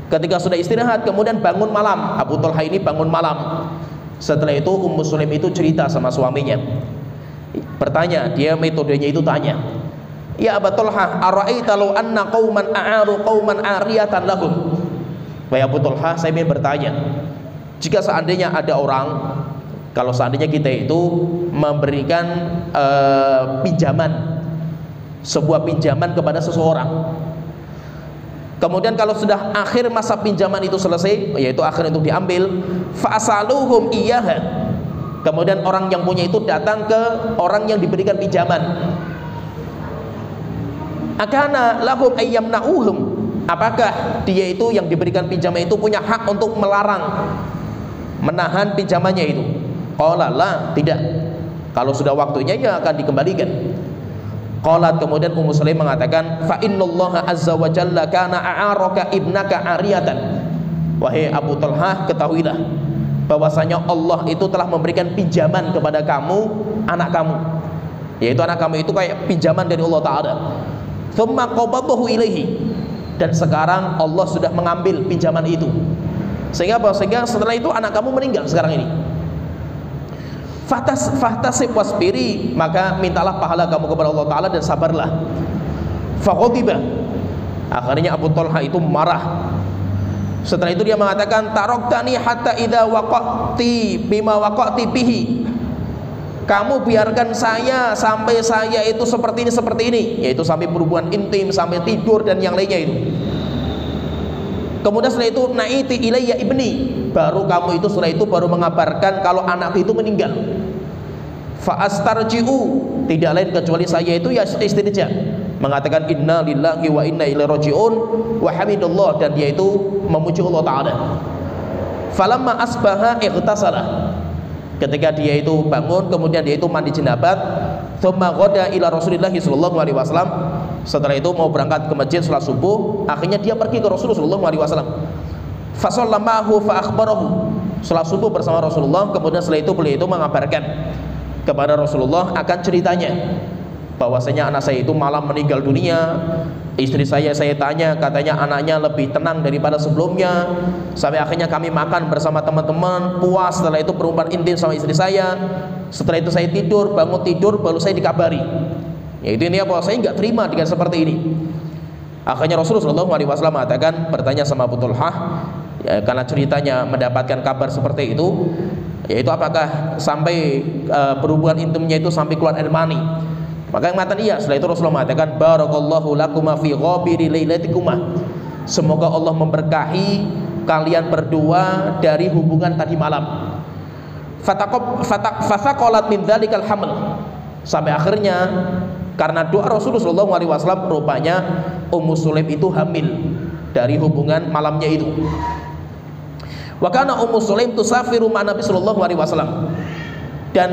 Ketika sudah istirahat kemudian bangun malam, Abu Talha ini bangun malam. Setelah itu Ummu Sulaim itu cerita sama suaminya, bertanya, dia metodenya itu tanya, ya Abu Talha, ara'aita law anna qauman a'aru qauman 'ariyatan lahum. Wahai Abu Talha, saya ingin bertanya, jika seandainya ada orang, kalau seandainya kita itu memberikan pinjaman, sebuah pinjaman kepada seseorang, kemudian kalau sudah akhir masa pinjaman itu selesai, yaitu akhir untuk diambil, fa'asaluhum iyyaha, kemudian orang yang punya itu datang ke orang yang diberikan pinjaman, akana lahum ayyamna'uhum, apakah dia itu yang diberikan pinjaman itu punya hak untuk melarang, menahan pinjamannya itu? Qala la, tidak. Kalau sudah waktunya ya akan dikembalikan. Qalat, kemudian Ummu Sulaim mengatakan, fa innallaha azza wa jalla kana a'araka ibnaka 'ariyatan. Wahai Abu Talha, ketahuilah bahwasanya Allah itu telah memberikan pinjaman kepada kamu, anak kamu. yaitu anak kamu itu kayak pinjaman dari Allah Ta'ala. Thumma qabadahu ilaihi, dan sekarang Allah sudah mengambil pinjaman itu. Sehingga apa? Sehingga setelah itu anak kamu meninggal sekarang ini. Fahtasib wasbiri, maka mintalah pahala kamu kepada Allah Ta'ala dan sabarlah. Faghadiba, akhirnya Abu Talha itu marah. Setelah itu dia mengatakan, taroktani hatta idza waqati bima waqati bihi, kamu biarkan saya sampai saya itu seperti ini, yaitu sampai berhubungan intim, sampai tidur dan yang lainnya itu. Kemudian setelah itu naiti ilayya ibni, baru kamu itu setelah itu baru mengabarkan kalau anak itu meninggal. Fa astarji'u, tidak lain kecuali saya itu ya istirja, mengatakan inna lillahi wa inna ilaihi raji'un wa hamidallah, dan dia itu memuji Allah Ta'ala. Falamma asbaha ightasala, ketika dia itu bangun kemudian dia itu mandi jenabat. Tsumma ghada ila Rasulillah sallallahu alaihi wasallam, setelah itu mau berangkat ke masjid salat subuh. Akhirnya dia pergi ke Rasulullah sallallahu alaihi wasallam. Fa sallamahu fa akhbarahu, salat subuh bersama Rasulullah. Kemudian setelah itu beliau itu mengabarkan kepada Rasulullah akan ceritanya, bahwasanya anak saya itu malam meninggal dunia. Istri saya tanya, katanya anaknya lebih tenang daripada sebelumnya. Sampai akhirnya kami makan bersama teman-teman, puas. Setelah itu berhubungan intim sama istri saya. Setelah itu saya tidur, bangun tidur, baru saya dikabari. Yaitu ini apa? Saya nggak terima dengan seperti ini. Akhirnya Rasulullah SAW mengatakan, bertanya sama Abu Talha, ya, karena ceritanya mendapatkan kabar seperti itu, yaitu apakah sampai berhubungan intimnya itu sampai keluar air mani. Maka yang mengatakan iya. Setelah itu Rasulullah mengatakan, barakallahu lakuma fi ghabiri lailatikuma, semoga Allah memberkahi kalian berdua dari hubungan tadi malam. Fasaqalat min dzalikal haml, sampai akhirnya karena doa Rasulullah SAW, rupanya Ummu Sulaim itu hamil dari hubungan malamnya itu. Wa kana Ummu Sulaim tusafiru ma Nabi sallallahu alaihi wasallam, dan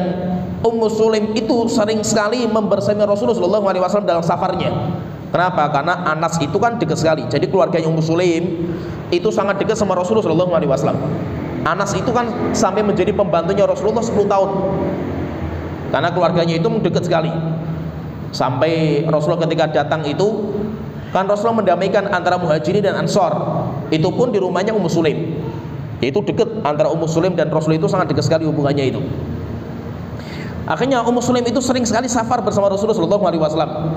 Ummu Sulaim itu sering sekali membersama Rasulullah SAW dalam safarnya. Kenapa? Karena Anas itu kan dekat sekali. Jadi keluarganya Ummu Sulaim itu sangat dekat sama Rasulullah SAW. Anas itu kan sampai menjadi pembantunya Rasulullah 10 tahun. Karena keluarganya itu dekat sekali. Sampai Rasulullah ketika datang itu, kan Rasulullah mendamaikan antara Muhajirin dan Ansor. Itu pun di rumahnya Ummu Sulaim. Itu dekat antara Ummu Sulaim dan Rasulullah, itu sangat dekat sekali hubungannya itu. Akhirnya Ummu Sulaim itu sering sekali safar bersama Rasulullah SAW.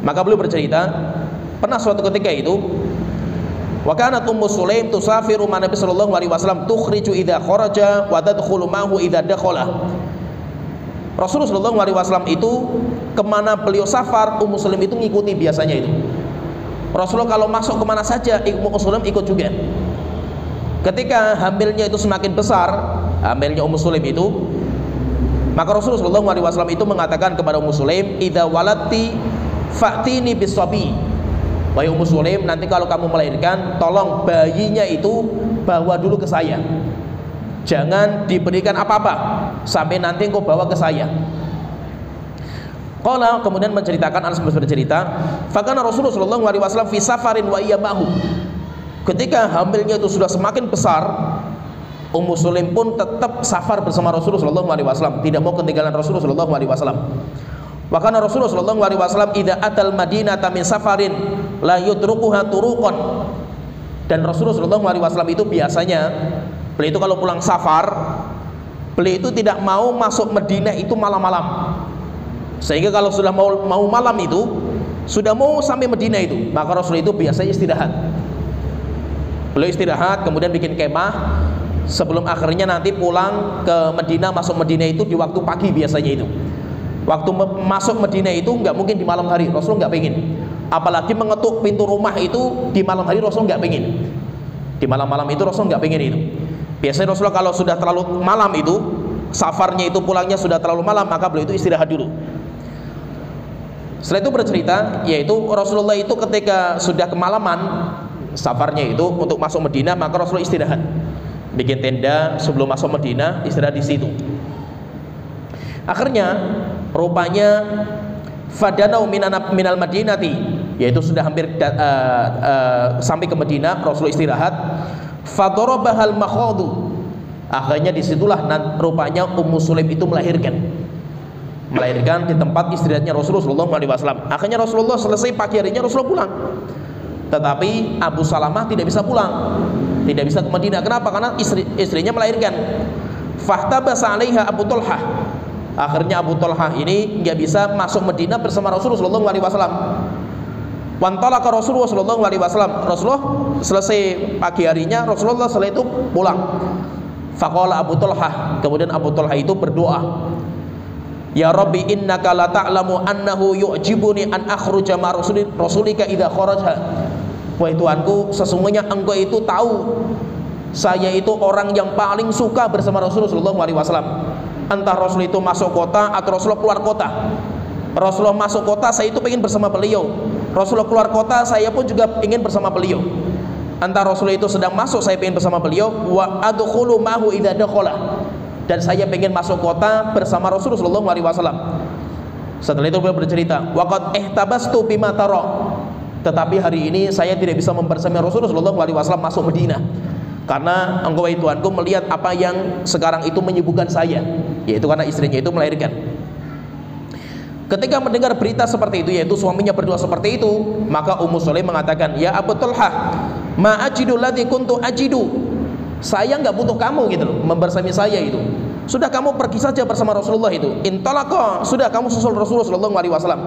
Maka beliau bercerita, pernah suatu ketika itu, wa kanat Ummu Sulaim tusafiru ma Nabi sallallahu alaihi wasallam tukhriju idza kharaja wa tadkhulu ma'hu idza dakhala. Rasulullah sallallahu alaihi wasallam itu kemana beliau safar, Ummu Sulaim itu ngikuti biasanya itu. Rasulullah kalau masuk kemana saja, Ummu Sulaim ikut juga. Ketika hamilnya itu semakin besar, hamilnya Ummu Sulaim itu, maka Rasulullah SAW itu mengatakan kepada Ummu Sulaim, idza walati fa'tini bisabi, wahai Ummu Sulaim, nanti kalau kamu melahirkan, tolong bayinya itu bawa dulu ke saya, jangan diberikan apa-apa sampai nanti engkau bawa ke saya. Qala, kemudian menceritakan, Anas bercerita, fakana Rasulullah SAW fi safarin wa iya ma'hu, ketika hamilnya itu sudah semakin besar, Ummu Sulaim pun tetap safar bersama Rasulullah SAW, tidak mau ketinggalan Rasulullah SAW. Wa kana Rasulullah SAW idza atal madinata min safarin la yudrukuha turuqan, dan Rasulullah SAW itu biasanya, beliau itu kalau pulang safar, beliau itu tidak mau masuk Madinah itu malam-malam. Sehingga kalau sudah mau malam itu, sudah mau sampai Madinah itu, maka Rasulullah itu biasanya istirahat. Beliau istirahat, kemudian bikin kemah, sebelum akhirnya nanti pulang ke Madinah, masuk Madinah itu di waktu pagi biasanya itu. Waktu masuk Madinah itu nggak mungkin di malam hari, Rasulullah nggak pengen. Apalagi mengetuk pintu rumah itu di malam hari, Rasulullah nggak pengen. Di malam-malam itu Rasulullah nggak pengen itu. Biasanya Rasulullah kalau sudah terlalu malam itu, safarnya itu pulangnya sudah terlalu malam, maka beliau itu istirahat dulu. Setelah itu bercerita, yaitu Rasulullah itu ketika sudah kemalaman safarnya itu untuk masuk Madinah, maka Rasulullah istirahat, bikin tenda sebelum masuk Madinah, istirahat di situ. Akhirnya rupanya fadanau minal madinati, yaitu sudah hampir sampai ke Madinah, Rasulullah istirahat. Fadarabahal makhadu, akhirnya disitulah rupanya Ummu Sulaim itu melahirkan. melahirkan di tempat istrinya Rasulullah SAW. Akhirnya Rasulullah selesai pagi harinya Rasulullah pulang. Tetapi Abu Salamah tidak bisa pulang, tidak bisa ke Madinah. Kenapa? Karena istrinya melahirkan. Fahtabasa 'alaiha Abu Talhah. Akhirnya Abu Talhah ini nggak bisa masuk Madinah bersama Rasulullah SAW. Wantalaqa Rasulullah SAW. Rasulullah selesai pagi harinya, Rasulullah setelah itu pulang. Faqala Abu Talhah, kemudian Abu Talhah itu berdoa, ya Rabbi innaka la ta'lamu annahu yu'jibuni an akhruja ma rasulika idza kharaja. Wahai Tuhanku, sesungguhnya engkau itu tahu saya itu orang yang paling suka bersama Rasulullah SAW. Entah Rasul itu masuk kota atau Rasulullah keluar kota. Rasulullah masuk kota, saya itu ingin bersama beliau. Rasulullah keluar kota, saya pun juga ingin bersama beliau. Entah Rasulullah itu sedang masuk, saya ingin bersama beliau. Wa adkhulu ma'hu idza dakhala. Dan saya ingin masuk kota bersama Rasulullah SAW. Setelah itu beliau bercerita, waqad ihtabastu bima tara. Tetapi hari ini saya tidak bisa membersama Rasulullah SAW masuk Madinah. Karena engkau wahai Tuhanku melihat apa yang sekarang itu menyibukkan saya, yaitu karena istrinya itu melahirkan. Ketika mendengar berita seperti itu, yaitu suaminya berdoa seperti itu, maka Ummu Sulaim mengatakan, ya Abu Talhah, ma ajidu ladzi kuntu ajidu. Saya nggak butuh kamu gitu loh, membersami saya itu. Sudah kamu pergi saja bersama Rasulullah itu. Intalaqa, sudah kamu susul Rasulullah SAW.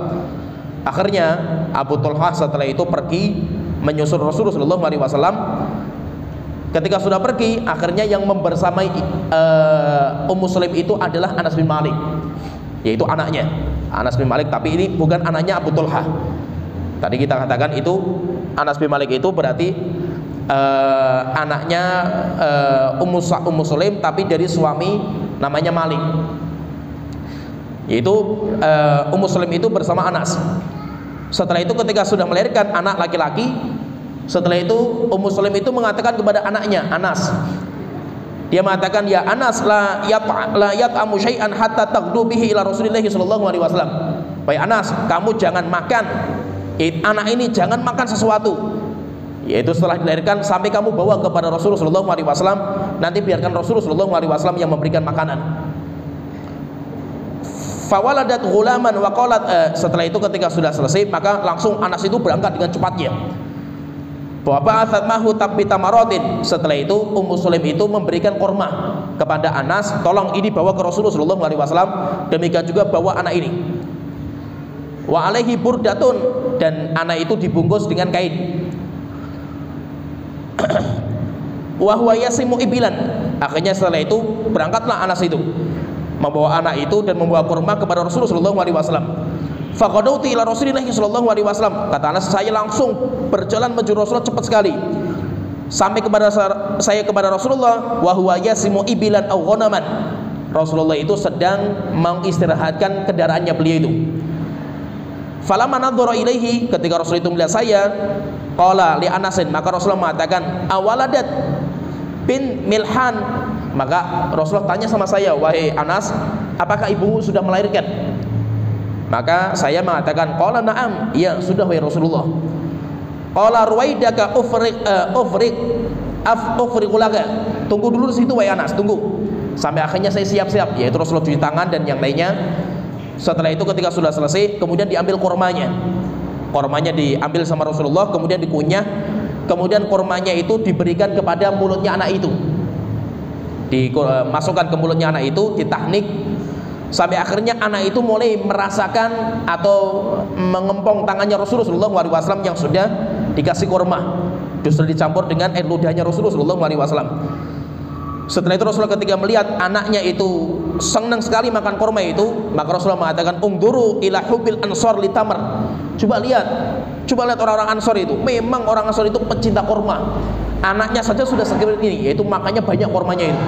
Akhirnya Abu Talhah setelah itu pergi menyusul Rasulullah SAW. Ketika sudah pergi, akhirnya yang membersamai Ummu Sulaim itu adalah Anas bin Malik, yaitu anaknya Anas bin Malik, tapi ini bukan anaknya Abu Talhah. Tadi kita katakan itu Anas bin Malik itu berarti anaknya Ummu Sulaim, tapi dari suami namanya Malik, yaitu Ummu Sulaim itu bersama Anas. Setelah itu ketika sudah melahirkan anak laki-laki, setelah itu Ummu Sulaim itu mengatakan kepada anaknya Anas, dia mengatakan, ya Anas, la yat'amu syai'an hatta taqdu bihi ila Rasulillah sallallahu alaihi wasallam. Baik Anas, kamu jangan makan, anak ini jangan makan sesuatu, yaitu setelah dilahirkan sampai kamu bawa kepada Rasulullah sallallahu alaihi wasallam, nanti biarkan Rasulullah sallallahu alaihi wasallam yang memberikan makanan. Fawaladat ghulaman wa qalat, setelah itu ketika sudah selesai, maka langsung Anas itu berangkat dengan cepatnya. Ba'athat mahu tabbita maradin. Setelah itu Ummu Sulaim itu memberikan korma kepada Anas, tolong ini bawa ke Rasulullah SAW, demikian juga bawa anak ini. Wa alaihi burdatun, dan anak itu dibungkus dengan kain. Wa huwa yasimu ibilan. Akhirnya setelah itu berangkatlah Anas itu membawa anak itu dan membawa kurma kepada Rasulullah SAW. Faqadauti ila Rasulillah sallallahu alaihi wasallam. Kata Anas, saya langsung berjalan menuju Rasulullah cepat sekali. Sampai kepada Rasulullah, wa huwa yasimu ibilan aw ghanaman. Rasulullah itu sedang mengistirahatkan kendaraannya beliau itu. Falamma nadhara ilaihi, ketika Rasul itu melihat saya, qala li Anasin, maka Rasulullah mengatakan, awaladat bin Milhan. Maka Rasulullah tanya sama saya, wahai Anas, apakah ibumu sudah melahirkan? Maka saya mengatakan, qala na'am, ya sudah wahai Rasulullah. Qala ruwaidaka ufriq laka. Tunggu dulu di situ wahai Anas, tunggu sampai akhirnya saya siap-siap, yaitu Rasulullah cuci tangan dan yang lainnya. Setelah itu ketika sudah selesai, kemudian diambil kormanya. Kormanya diambil sama Rasulullah, kemudian dikunyah, kemudian kormanya itu diberikan kepada mulutnya anak itu, dimasukkan ke mulutnya anak itu, ditahnik sampai akhirnya anak itu mulai merasakan atau mengempong tangannya Rasulullah SAW yang sudah dikasih korma, justru dicampur dengan air ludahnya Rasulullah SAW. Setelah itu Rasulullah ketika melihat anaknya itu senang sekali makan korma itu, maka Rasulullah mengatakan, ungduru ila hubil ansor li tamar. Coba lihat orang-orang Ansor itu, memang orang Ansor itu pecinta korma. Anaknya saja sudah seperti ini, yaitu makanya banyak kormanya itu.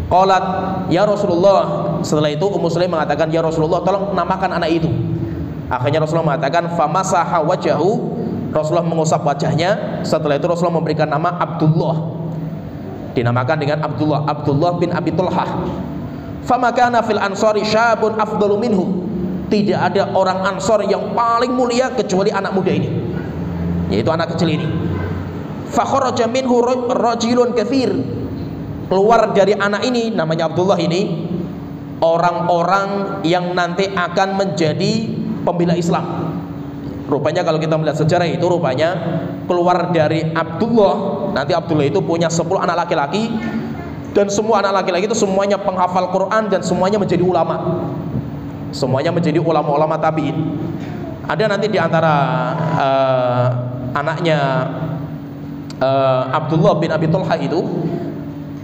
Qalat, ya Rasulullah. Setelah itu Ummu Sulaim mengatakan, ya Rasulullah, tolong namakan anak itu. Akhirnya Rasulullah mengatakan, famasaha wajahu. Rasulullah mengusap wajahnya. Setelah itu Rasulullah memberikan nama Abdullah, dinamakan dengan Abdullah bin Abi Talhah. Famakana fil ansori syabun afdalu minhu. Tidak ada orang Ansor yang paling mulia kecuali anak muda ini, yaitu anak kecil ini. Fakharaja minhu rajulun katsir. Keluar dari anak ini, namanya Abdullah ini, orang-orang yang nanti akan menjadi pembela Islam. Rupanya kalau kita melihat sejarah itu, rupanya keluar dari Abdullah, nanti Abdullah itu punya 10 anak laki-laki, dan semua anak laki-laki itu semuanya penghafal Quran dan semuanya menjadi ulama. Semuanya menjadi ulama-ulama tabi'in. Ada nanti di antara anaknya Abdullah bin Abi Thalhah itu,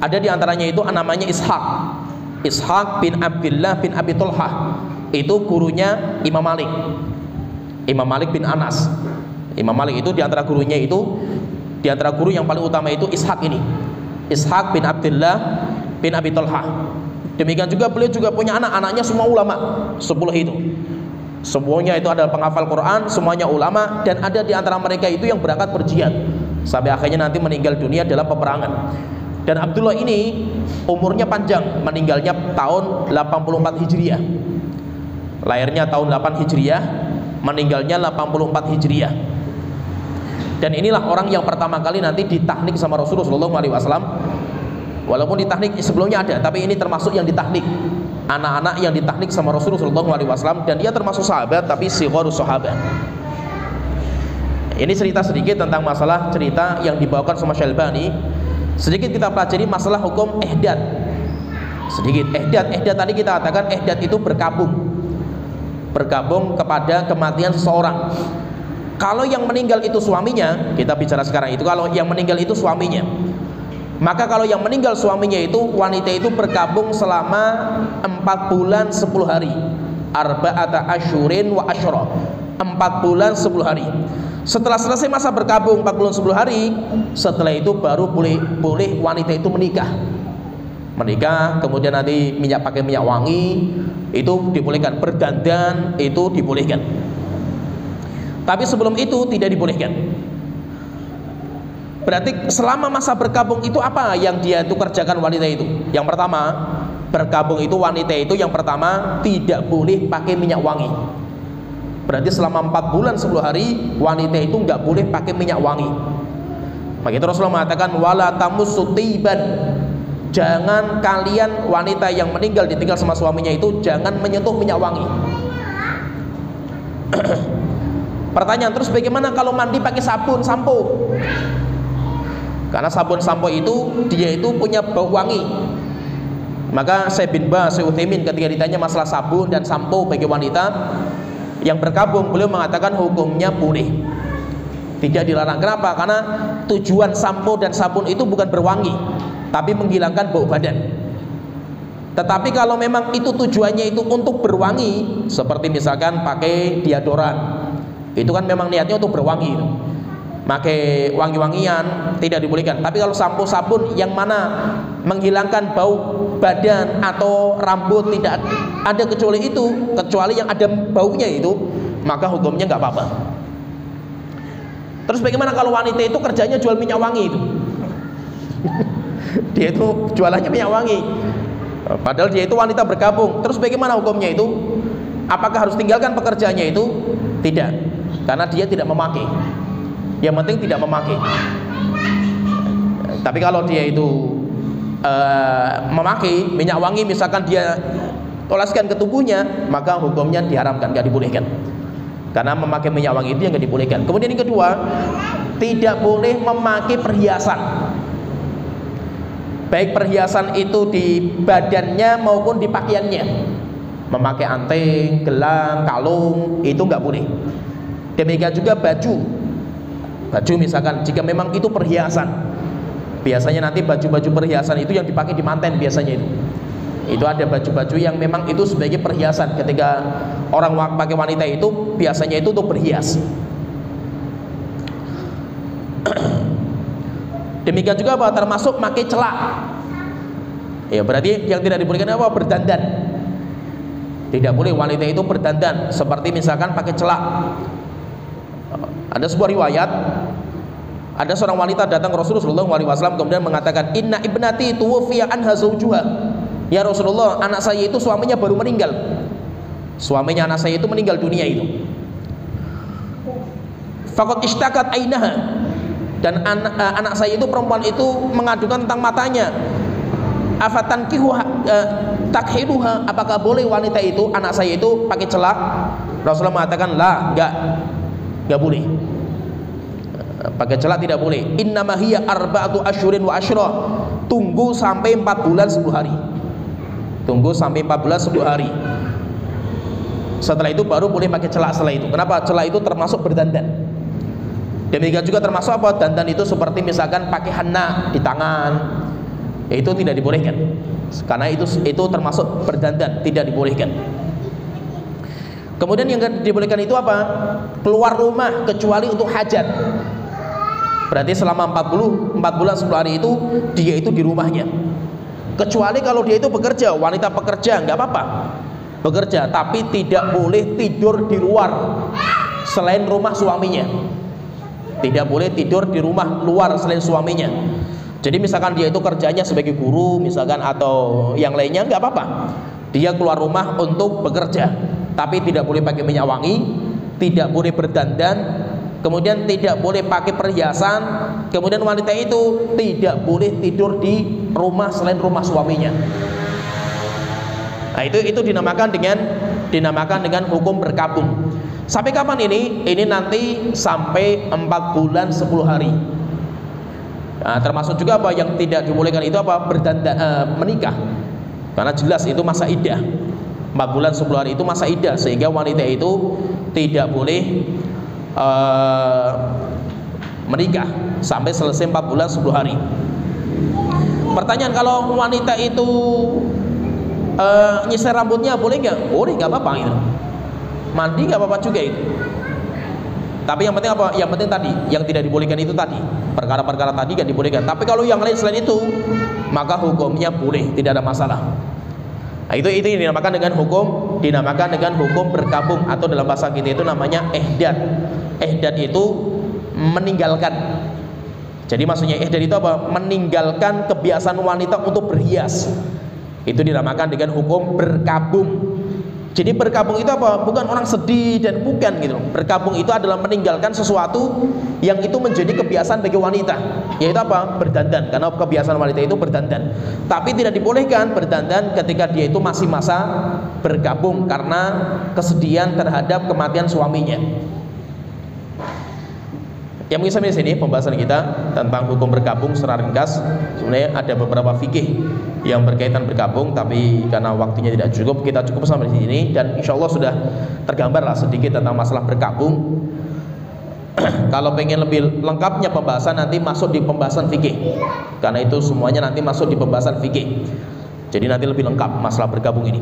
ada di antaranya itu namanya Ishaq bin Abdullah bin Abi Thalhah. Itu gurunya Imam Malik bin Anas. Imam Malik itu di antara gurunya itu, di antara guru yang paling utama itu Ishaq bin Abdullah bin Abi Thalhah. Demikian juga beliau juga punya anaknya semua ulama, 10 itu. Semuanya itu adalah penghafal Quran, semuanya ulama, dan ada di antara mereka itu yang berangkat berjihad sampai akhirnya nanti meninggal dunia dalam peperangan. Dan Abdullah ini umurnya panjang, meninggalnya tahun 84 Hijriah. Lahirnya tahun 8 Hijriah, meninggalnya 84 Hijriah. Dan inilah orang yang pertama kali nanti ditahnik sama Rasulullah SAW. Walaupun ditahnik sebelumnya ada, tapi ini termasuk yang ditahnik. Anak-anak yang ditahnik sama Rasulullah SAW, dan dia termasuk sahabat tapi sigharus sahabat. Ini cerita sedikit tentang masalah cerita yang dibawakan sama Syalbani. Sedikit kita pelajari masalah hukum ihdat. Sedikit ihdat tadi kita katakan ihdat itu bergabung kepada kematian seseorang. Kalau yang meninggal itu suaminya, kita bicara sekarang itu, kalau yang meninggal itu suaminya, maka kalau yang meninggal suaminya itu, wanita itu bergabung selama 4 bulan 10 hari. Arba'ata asyurin wa asyra. 4 bulan 10 hari. Setelah selesai masa bergabung 4 bulan 10 hari, setelah itu baru boleh wanita itu menikah, kemudian nanti pakai minyak wangi, itu dibolehkan. Berdandan itu dibolehkan, tapi sebelum itu tidak dibolehkan. Berarti selama masa berkabung itu apa yang dia itu kerjakan wanita itu? Yang pertama, berkabung itu wanita itu yang pertama tidak boleh pakai minyak wangi. Berarti selama 4 bulan 10 hari wanita itu nggak boleh pakai minyak wangi. Maka itu Rasulullah mengatakan wala tamussu tiban. Jangan kalian wanita yang meninggal ditinggal sama suaminya itu jangan menyentuh minyak wangi. Pertanyaan terus, bagaimana kalau mandi pakai sabun sampo? Karena sabun sampo itu dia itu punya bau wangi. Maka Syekh bin Baz, Syekh Utsaimin ketika ditanya masalah sabun dan sampo bagi wanita yang berkabung, beliau mengatakan hukumnya boleh, tidak dilarang. Kenapa? Karena tujuan sampo dan sabun itu bukan berwangi, tapi menghilangkan bau badan. Tetapi kalau memang itu tujuannya itu untuk berwangi, seperti misalkan pakai deodoran, itu kan memang niatnya untuk berwangi itu. Pakai wangi-wangian tidak dibolehkan. Tapi kalau sampo sabun yang mana menghilangkan bau badan atau rambut, tidak ada kecuali itu, kecuali yang ada baunya itu, maka hukumnya nggak apa-apa. Terus bagaimana kalau wanita itu kerjanya jual minyak wangi itu? Dia itu jualannya minyak wangi, padahal dia itu wanita bergabung. Terus bagaimana hukumnya itu? Apakah harus tinggalkan pekerjaannya itu? Tidak, karena dia tidak memakai. Yang penting tidak memakai. Tapi kalau dia itu memakai minyak wangi, misalkan dia oleskan ke tubuhnya, maka hukumnya diharamkan, nggak dibolehkan. Karena memakai minyak wangi itu yang nggak dibolehkan. Kemudian yang kedua, tidak boleh memakai perhiasan. Baik perhiasan itu di badannya maupun di pakaiannya. Memakai anting, gelang, kalung, itu nggak boleh. Demikian juga baju misalkan, jika memang itu perhiasan, biasanya nanti baju-baju perhiasan itu yang dipakai di manten biasanya itu ada baju-baju yang memang itu sebagai perhiasan. Ketika orang pakai wanita itu biasanya itu untuk berhias. Demikian juga apa? Termasuk pakai celak. Ya, berarti yang tidak dibolehkan apa? Berdandan. Tidak boleh wanita itu berdandan, seperti misalkan pakai celak. Ada sebuah riwayat, ada seorang wanita datang ke Rasulullah SAW kemudian mengatakan, inna ibnati tuwfiya anha zawjuha. Ya Rasulullah, anak saya itu suaminya baru meninggal. Suaminya anak saya itu meninggal dunia itu. Faqad ishtakat ainaha. Dan anak saya itu perempuan itu mengadukan tentang matanya. Afatankihu takhiduha, apakah boleh wanita itu, anak saya itu pakai celak? Rasulullah mengatakan la, enggak boleh. Pakai celak tidak boleh. Innama hiya arba'atu asyhurin wa asyra. Tunggu sampai 4 bulan 10 hari. Tunggu sampai 4 bulan 10 hari. Setelah itu baru boleh pakai celak. Setelah itu, kenapa? Celak itu termasuk berdandan. Demikian juga termasuk apa? Dandan itu seperti misalkan pakai henna di tangan, itu tidak dibolehkan. Karena itu termasuk berdandan, tidak dibolehkan. Kemudian yang dibolehkan itu apa? Keluar rumah kecuali untuk hajat. Berarti selama 4 bulan 10 hari itu dia itu di rumahnya. Kecuali kalau dia itu bekerja, wanita pekerja, nggak apa-apa. Bekerja, tapi tidak boleh tidur di luar selain rumah suaminya. Tidak boleh tidur di rumah luar selain suaminya. Jadi misalkan dia itu kerjanya sebagai guru misalkan atau yang lainnya, nggak apa-apa. Dia keluar rumah untuk bekerja, tapi tidak boleh pakai minyak wangi, tidak boleh berdandan, kemudian tidak boleh pakai perhiasan. Kemudian wanita itu tidak boleh tidur di rumah selain rumah suaminya. Nah, itu dinamakan dengan hukum berkabung. Sampai kapan ini? Ini nanti sampai 4 bulan 10 hari. Nah, termasuk juga apa yang tidak dibolehkan itu apa? Berdandan, menikah. Karena jelas itu masa iddah. 4 bulan 10 hari itu masa iddah, sehingga wanita itu tidak boleh menikah sampai selesai 4 bulan 10 hari. Pertanyaan, kalau wanita itu nyisir rambutnya boleh nggak? Boleh, nggak apa-apa gitu. Mandi nggak apa-apa juga itu. Tapi yang penting apa? Yang penting tadi, yang tidak dibolehkan itu tadi, perkara-perkara tadi kan dibolehkan. Tapi kalau yang lain selain itu, maka hukumnya boleh, tidak ada masalah. Nah, itu dinamakan dengan hukum berkabung, atau dalam bahasa kita itu namanya ihdad. Ihdad itu meninggalkan. Jadi maksudnya ihdad itu apa? Meninggalkan kebiasaan wanita untuk berhias. Itu dinamakan dengan hukum berkabung. Jadi berkabung itu apa? Bukan orang sedih dan bukan gitu. Berkabung itu adalah meninggalkan sesuatu yang itu menjadi kebiasaan bagi wanita, yaitu apa? Berdandan. Karena kebiasaan wanita itu berdandan. Tapi tidak dibolehkan berdandan ketika dia itu masih masa berkabung karena kesedihan terhadap kematian suaminya. Yang mungkin sampai di sini pembahasan kita tentang hukum berkabung secara ringkas. Sebenarnya ada beberapa fikih yang berkaitan berkabung, tapi karena waktunya tidak cukup, kita cukup sampai di sini. Dan insya Allah sudah tergambar lah sedikit tentang masalah berkabung. Kalau pengen lebih lengkapnya pembahasan, nanti masuk di pembahasan fikih. Karena itu semuanya nanti masuk di pembahasan fikih. Jadi nanti lebih lengkap masalah berkabung ini.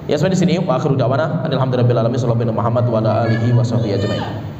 Ya sampai di sini. Wa akhiru da'wana alhamdulillahirabbil alamin. Sallallahu alaihi Muhammad wa ala alihi wa sahbihi ajmain.